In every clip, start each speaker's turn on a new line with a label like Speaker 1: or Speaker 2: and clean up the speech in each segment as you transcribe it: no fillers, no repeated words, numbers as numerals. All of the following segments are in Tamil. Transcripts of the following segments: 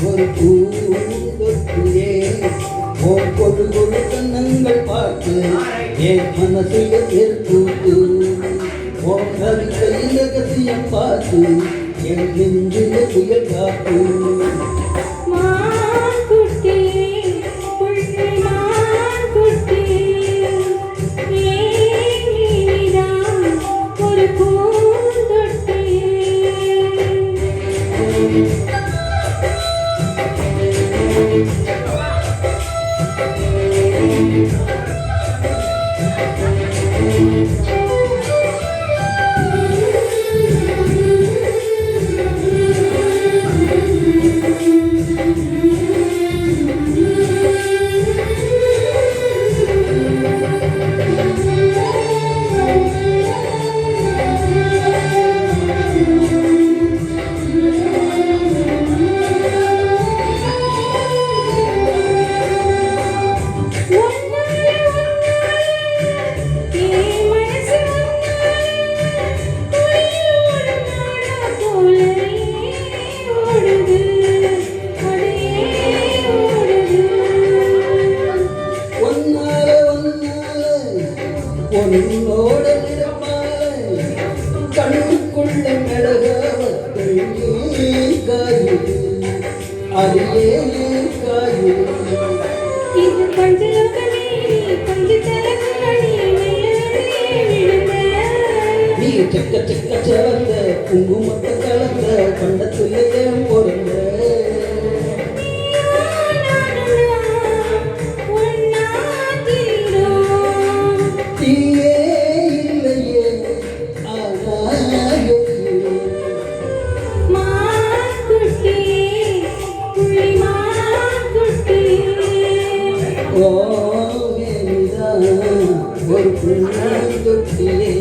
Speaker 1: ஒரு பூந்தொட்டியே கொடு கொடு கண்ணங்கள் பார்த்து என் மனசில் ஏற்பூத்து ஓம் கவிதையில் ரகசியம் பார்த்து என் நெஞ்சில் புயல் காத்து பொன்னோட நிறமாலை கண்ணுக்குள்ள மிளகாவத்தை காயுது அதையே காயுது நீ செக்க செக்க சிறந்த குங்குமத்தை கலந்த கண்டத்துல பொருந்த ஒரு பூந்தொட்டியே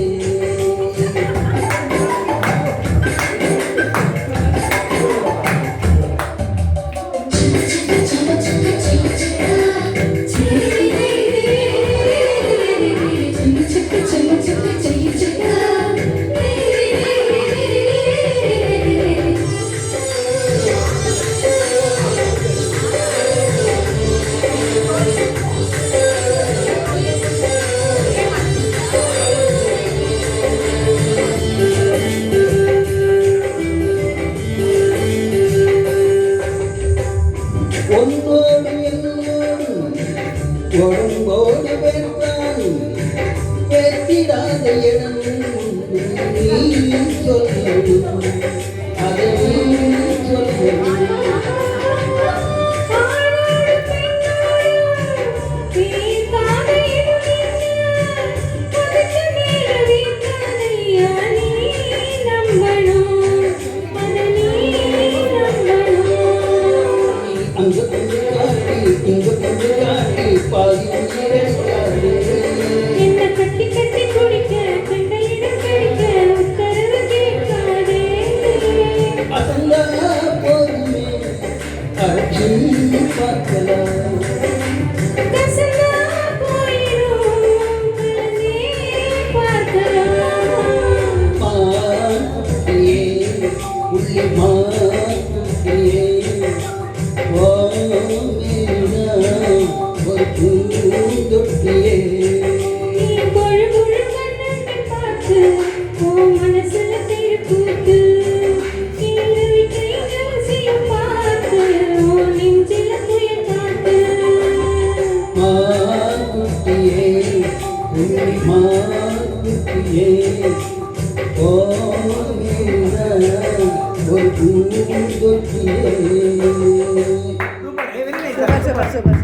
Speaker 1: ஒன்னோடு என்னோடு உடம்போடு வென்றான் வெற்றிடாத இடம் நீ சொல்லவும் அதை நீ சொல்லவும்
Speaker 2: என்ன கட்டி கட்டி குடிக்க கண்களிடம் கடிக்க உத்தரவு கேட்காதே
Speaker 1: அசந்தா போதுமே அழகி பார்க்கலாம்
Speaker 2: கசந்தா போயிடும் கலந்தே பார்க்கலாம்
Speaker 1: மாட்டியே உள்ளே மாட்டியே ஓ ஒரு பூந்தொட்டியே
Speaker 2: நீ கொழு கொழு கண்ணை பார்த்து ஓ மனசுல திருப்பூத்து இந்த வீட்டை ரகசியம் பார்த்து ஓ நெஞ்சில துயர் காத்து
Speaker 1: மாக்குட்டியே உன்னை மாக்குட்டியே ஓ ஒரு பூந்தொட்டியே
Speaker 3: சூப்பர்